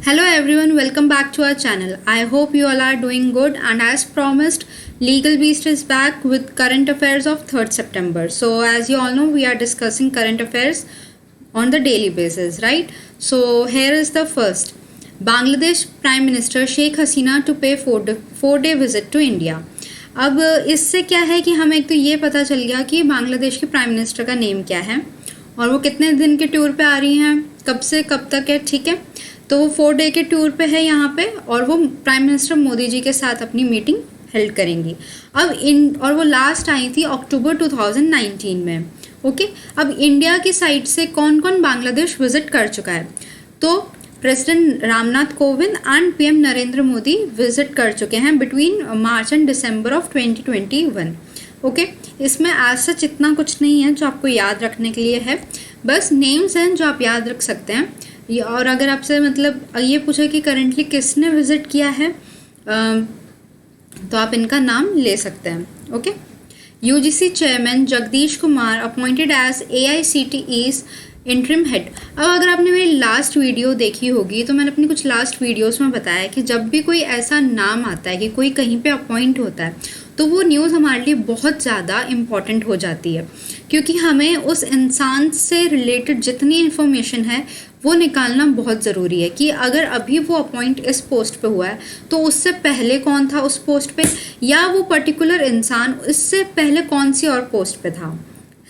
Hello everyone, welcome back to our channel. I hope you all are doing good, and as promised, Legal Beast is back with current affairs of 3rd September. So as you all know, we are discussing current affairs on the daily basis, right? So here is the first. Bangladesh Prime Minister Sheikh Hasina to pay 4-day visit to India. अब इससे क्या है कि हमें एक तो ये पता चल गया कि बांग्लादेश के प्राइम मिनिस्टर का नेम क्या है और वो कितने दिन के टूर पे आ रही हैं, कब से कब तक है, ठीक है। तो वो 4 डे के टूर पे है यहाँ पे और वो प्राइम मिनिस्टर मोदी जी के साथ अपनी मीटिंग हेल्ड करेंगी। और वो लास्ट आई थी अक्टूबर 2019 में। ओके, अब इंडिया की साइड से कौन कौन बांग्लादेश विजिट कर चुका है? तो president Ramnath Kovind and PM Narendra Modi visit कर चुके हैं between March and December of 2021। Okay, इसमें आज सच इतना कुछ नहीं है जो आपको याद रखने के लिए है, बस नेम्स हैं जो आप याद रख सकते हैं। और अगर आपसे मतलब ये पूछे कि करंटली किसने विजिट किया है तो आप इनका नाम ले सकते हैं। Okay, UGC chairman Jagdish Kumar appointed as AICTE's interim head. अब अगर आपने मेरी लास्ट वीडियो देखी होगी तो मैंने अपनी कुछ लास्ट वीडियोस में बताया कि जब भी कोई ऐसा नाम आता है कि कोई कहीं पे अपॉइंट होता है तो वो न्यूज़ हमारे लिए बहुत ज़्यादा इम्पॉर्टेंट हो जाती है, क्योंकि हमें उस इंसान से रिलेटेड जितनी इन्फॉर्मेशन है वो निकालना बहुत ज़रूरी है कि अगर अभी वो अपॉइंट इस पोस्ट पे हुआ है तो उससे पहले कौन था उस पोस्ट पे, या वो पर्टिकुलर इंसान इससे पहले कौन सी और पोस्ट पे था,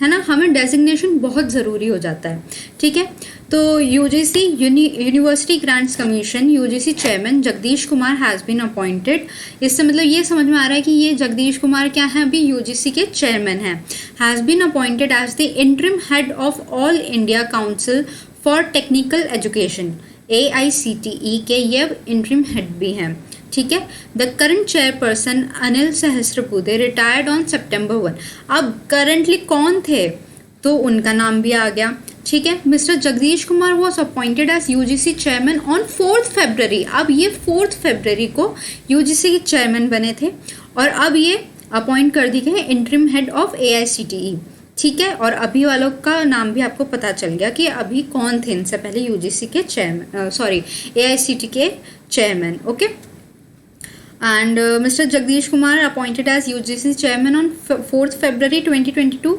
है ना। हमें डेजिग्नेशन बहुत ज़रूरी हो जाता है, ठीक है। तो UGC university grants commission UGC chairman Jagdish Kumar has been appointed. इससे मतलब ये समझ में आ रहा है कि ये जगदीश कुमार क्या है, अभी यूजीसी के चेयरमैन हैं। Has been appointed as the interim head of all India council for technical education AICTE के ये इंटरिम हेड भी हैं, ठीक है। The current chairperson Anil Sahasrabudhe retired on September 1। अब करंटली कौन थे तो उनका नाम भी आ गया, ठीक है। Mister Jagdish Kumar was appointed as UGC chairman on 4th February। अब ये 4th February को यूजीसी के चेयरमैन बने थे और अब ये अपॉइंट कर दी गए इंटरिम हेड ऑफ AICTE, ठीक है। और अभी वालों का नाम भी आपको पता चल गया कि अभी कौन थे इनसे पहले यूजीसी के चेयरमैन, AICTE के chairman. Okay, and Mr. Jagdish Kumar appointed as UGC chairman on 4th February 2022.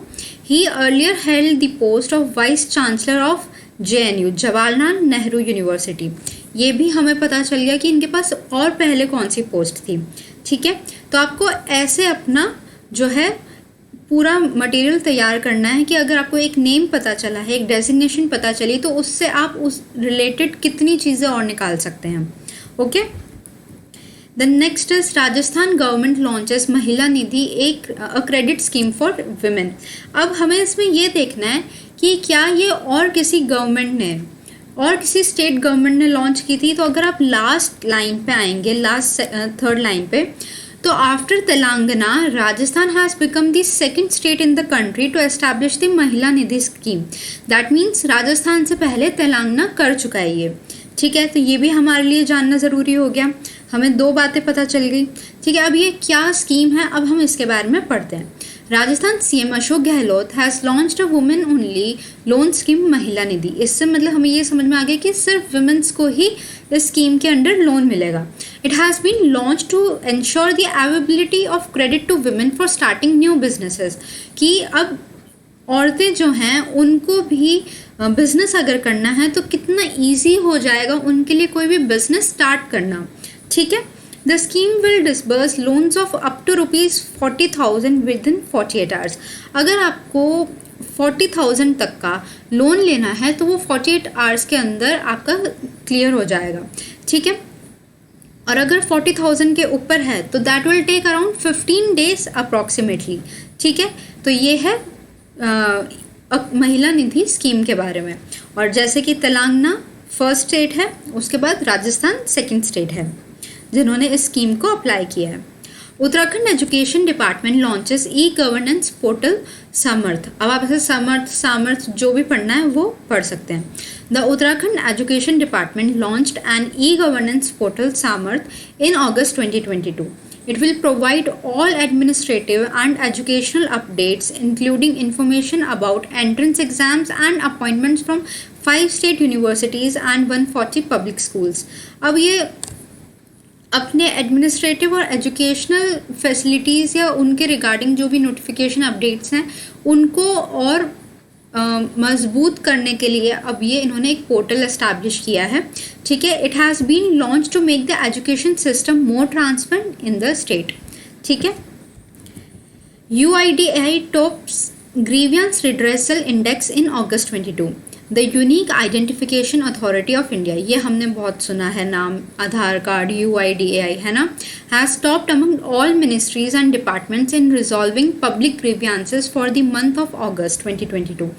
He earlier held the post of Vice Chancellor of JNU Jawaharlal Nehru university. ये भी हमें पता चल गया कि इनके पास और पहले कौन सी पोस्ट थी, ठीक है। तो आपको ऐसे अपना जो है पूरा मटेरियल तैयार करना है कि अगर आपको एक नेम पता चला है, एक डेजिग्नेशन पता चली, तो उससे आप उस रिलेटेड कितनी चीज़ें और निकाल सकते हैं। Okay, the next is Rajasthan government launches महिला निधि एक क्रेडिट स्कीम फॉर विमेन। अब हमें इसमें ये देखना है कि क्या ये और किसी गवर्नमेंट ने और किसी स्टेट गवर्नमेंट ने लॉन्च की थी। तो अगर आप लास्ट लाइन पे आएंगे, लास्ट 3rd लाइन पे, तो after Telangana Rajasthan has become the second state in the country to establish the Mahila Nidhi scheme. That means Rajasthan से पहले तेलंगाना कर चुका है ये, ठीक है। तो ये भी हमारे लिए जानना ज़रूरी हो गया, हमें 2 बातें पता चल गई, ठीक है। अब ये क्या स्कीम है, अब हम इसके बारे में पढ़ते हैं। Rajasthan CM Ashok Gehlot has launched a women only loan scheme महिला निधि। इससे मतलब हमें ये समझ में आ गया कि सिर्फ वुमेन्स को ही इस स्कीम के अंडर लोन मिलेगा। It has been launch to ensure the availability of credit to women for starting new businesses, कि अब औरतें जो हैं उनको भी बिजनेस अगर करना है तो कितना ईजी हो जाएगा उनके लिए कोई भी बिजनेस स्टार्ट करना, ठीक है। The scheme will disburse loans of up to ₹40,000 within 48 hours. अगर आपको 40,000 तक का लोन लेना है तो वो 48 आवर्स के अंदर आपका क्लियर हो जाएगा, ठीक है। और अगर 40,000 के ऊपर है तो that will take around 15 days approximately, ठीक है। तो ये है महिला निधि स्कीम के बारे में। और जैसे कि तेलंगाना फर्स्ट स्टेट है, उसके बाद राजस्थान सेकंड स्टेट है जिन्होंने इस स्कीम को अप्लाई किया है। Uttarakhand education department launches e-governance portal Samarth. अब आप ऐसे सामर्थ जो भी पढ़ना है वो पढ़ सकते हैं। The Uttarakhand education department launched N e-governance portal Samarth in August 2022. It will provide all administrative and educational updates, including information about entrance exams and appointments from 5 state universities and 140 public schools. अब ये अपने administrative और educational facilities या उनके regarding जो भी notification updates हैं उनको और मजबूत करने के लिए अब ये इन्होंने एक पोर्टल एस्टैब्लिश किया है, ठीक है। It has been launch to make the education system more transparent in the state, ठीक है। UIDAI tops grievance redressal index in August 22। The unique identification authority of India, ये हमने बहुत सुना है नाम, आधार कार्ड, UIDAI, है ना, has topped among all ministries and departments in resolving public grievances for the month of August 2022।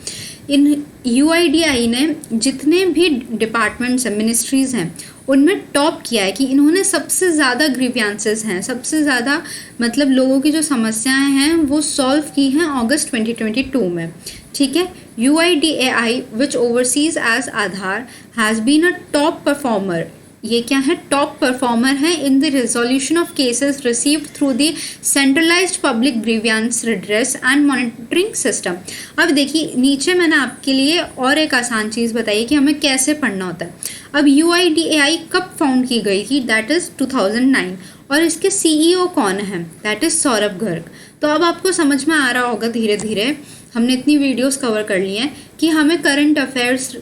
In UIDAI ने जितने भी डिपार्टमेंट्स हैं, मिनिस्ट्रीज़ हैं, उनमें टॉप किया है कि इन्होंने सबसे ज़्यादा ग्रीवियंसेस हैं, सबसे ज़्यादा मतलब लोगों की जो समस्याएं हैं वो सॉल्व की हैं अगस्त 2022 में, ठीक है। UIDAI which oversees as Aadhaar has been a top performer, ये क्या है, टॉप परफॉर्मर है in the resolution of cases received through the centralized public grievance redress and monitoring system. अब देखिए नीचे मैंने आपके लिए और एक आसान चीज़ बताई कि हमें कैसे पढ़ना होता है। अब UIDAI कब फाउंड की गई थी, दैट इज़ 2009, और इसके CEO कौन है, दैट इज़ सौरभ गर्ग। तो अब आपको समझ में आ रहा होगा धीरे धीरे, हमने इतनी वीडियोस कवर कर ली हैं कि हमें करंट अफेयर्स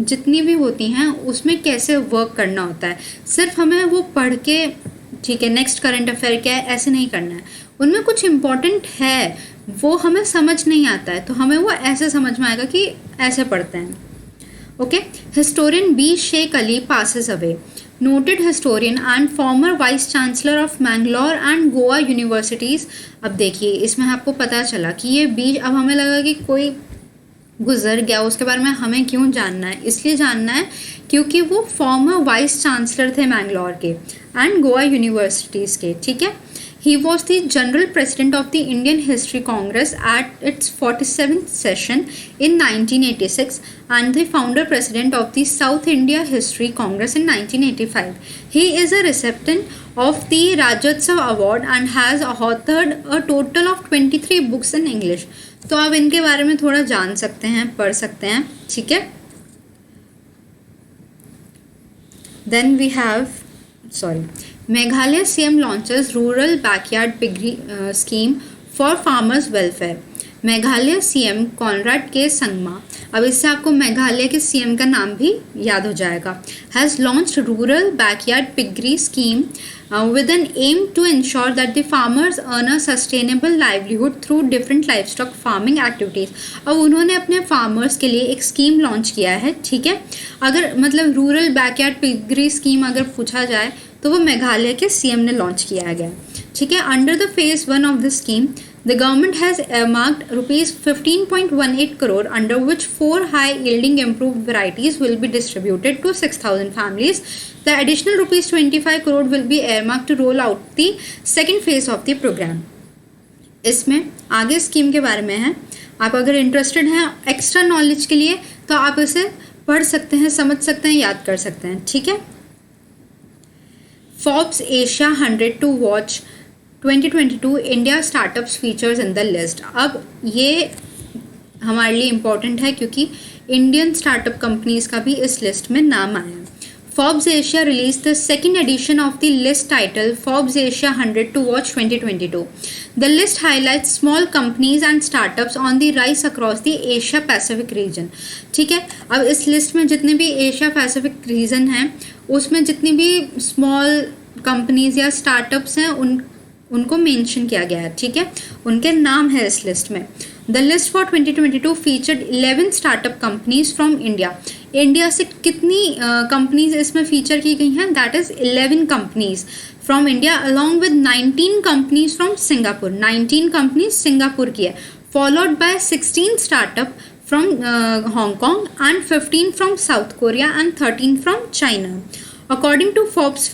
जितनी भी होती हैं उसमें कैसे वर्क करना होता है। सिर्फ हमें वो पढ़ के ठीक है नेक्स्ट करंट अफेयर क्या है ऐसे नहीं करना है, उनमें कुछ इम्पोर्टेंट है वो हमें समझ नहीं आता है तो हमें वो ऐसे समझ में आएगा कि ऐसे पढ़ते हैं। Okay, historian B. Sheikh Ali passes away, noted historian and former vice chancellor of Mangalore and Goa universities। अब देखिए इसमें आपको पता चला कि ये B, अब हमें लगा कि कोई गुजर गया, उसके बारे में हमें क्यों जानना है, इसलिए जानना है क्योंकि वो फॉर्मर वाइस चांसलर थे मैंगलोर के एंड गोवा यूनिवर्सिटीज़ के, ठीक है। He was the General President of the Indian History Congress at its 47th session in 1986 and the Founder President of the South India History Congress in 1985. He is a recipient of the Rajyotsav Award and has authored a total of 23 books in English. तो आप इनके बारे में थोड़ा जान सकते हैं, पढ़ सकते हैं, ठीक है। Then we have, Meghalaya CM launches rural backyard piggery scheme for farmers welfare। Meghalaya CM Conrad के संगमा, अब इससे आपको मेघालय के CM का नाम भी याद हो जाएगा, has launched rural backyard piggery scheme with an aim to ensure that the farmers earn a sustainable livelihood through different livestock farming activities। अब उन्होंने अपने फार्मर्स के लिए एक स्कीम लॉन्च किया है, ठीक है। अगर मतलब रूरल बैकयार्ड पिगरी स्कीम अगर पूछा जाए तो वो मेघालय के CM ने लॉन्च किया गया, ठीक है। Under the phase 1 of the scheme the government has earmarked rupees 15.18 crore under which 4 high yielding improved varieties will be distributed to 6,000 families। The additional rupees 25 crore will be earmarked to roll out the second phase of the program। इसमें आगे scheme के बारे में है, आप अगर interested हैं extra knowledge के लिए तो आप इसे पढ़ सकते हैं, समझ सकते हैं, याद कर सकते हैं, ठीक है। Forbes Asia 100 to watch 2022 India startups features in the list. अब ये हमारे लिए इम्पॉर्टेंट है क्योंकि इंडियन स्टार्टअप कंपनीज का भी इस लिस्ट में नाम आया है। Forbes Asia released the second edition of the list titled Forbes Asia 100 to watch 2022। The list highlights small companies and startups on the rise across the Asia Pacific region। ठीक है, अब इस लिस्ट में जितने भी एशिया पैसिफिक रीजन हैं उसमें जितनी भी स्मॉल कंपनीज या स्टार्टअप्स हैं उनको मेंशन किया गया है, ठीक है, उनके नाम है इस लिस्ट में। The list for 2022 featured 11 startup companies from India. India से कितनी कंपनीज इसमें फीचर की गई हैं, that is 11 companies from India along with 19 companies from Singapore. 19 companies Singapore की है, followed by 16 startup from Hong Kong and 15 from south Korea and 13 from China. According to Forbes,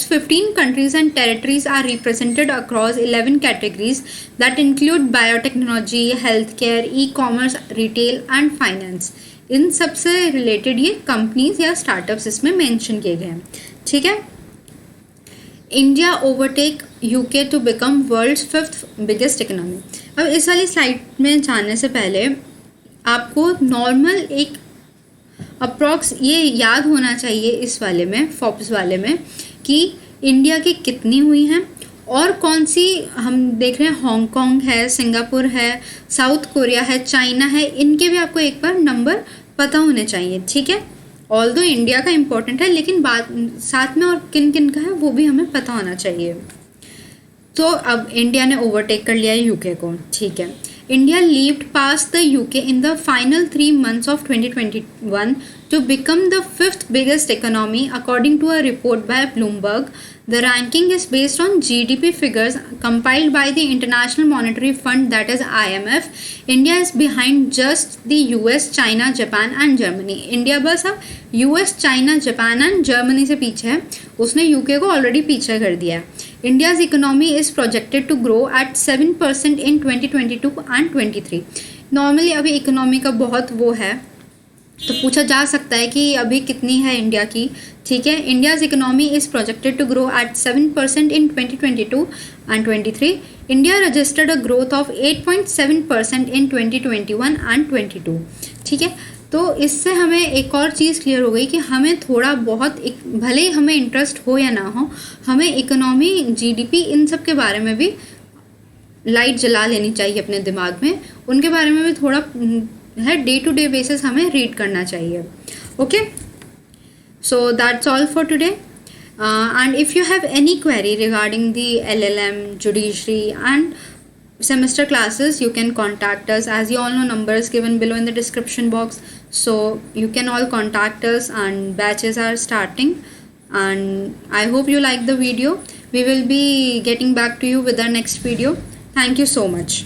15 countries and territories are represented across 11 categories that include biotechnology, healthcare, e-commerce, retail and finance। इन सबसे related ये companies या startups इसमें mention किए गए हैं, ठीक है। India overtake UK to become world's 5th biggest economy. अब इस वाली स्लाइड में जाने से पहले आपको नॉर्मल एक अप्रॉक्स ये याद होना चाहिए इस वाले में, फोर्ब्स वाले में, कि इंडिया की कितनी हुई हैं और कौन सी हम देख रहे हैं। हांगकांग है, सिंगापुर है, साउथ कोरिया है, चाइना है, इनके भी आपको एक बार नंबर पता होने चाहिए, ठीक है। ऑल्दो इंडिया का इम्पोर्टेंट है, लेकिन बाद साथ में और किन किन का है वो भी हमें पता होना चाहिए। तो अब इंडिया ने ओवरटेक कर लिया है यूके को, ठीक है। India leaped past the UK in the final 3 months of 2021 to become the 5th biggest economy according to a report by Bloomberg. The ranking is based on GDP figures compiled by the International Monetary Fund, that is IMF. India is behind just the US, China, Japan and Germany. India बस अब US, China, Japan and Germany से पीछे है, उसने UK को already पीछे कर दिया है। India's economy is projected to grow at 7% in 2022 and 23. Normally अभी इकोनॉमी का बहुत वो है, तो पूछा जा सकता है कि अभी कितनी है इंडिया की, ठीक है। India's economy is projected to grow at 7% in 2022 and 23. India registered a growth of 8.7% in 2021 and 22, ठीक है। तो इससे हमें एक और चीज़ क्लियर हो गई कि हमें थोड़ा बहुत भले ही हमें इंटरेस्ट हो या ना हो, हमें इकोनॉमी, जीडीपी, इन सब के बारे में भी लाइट जला लेनी चाहिए अपने दिमाग में, उनके बारे में भी थोड़ा है डे टू डे बेसिस हमें रीड करना चाहिए। Okay, so that's all for today, and if you have any query regarding the LLM, judiciary and semester classes, you can contact us. As you all know, number is given below in the description box, so you can all contact us, and batches are starting. And I hope you like the video. We will be getting back to you with our next video. Thank you so much.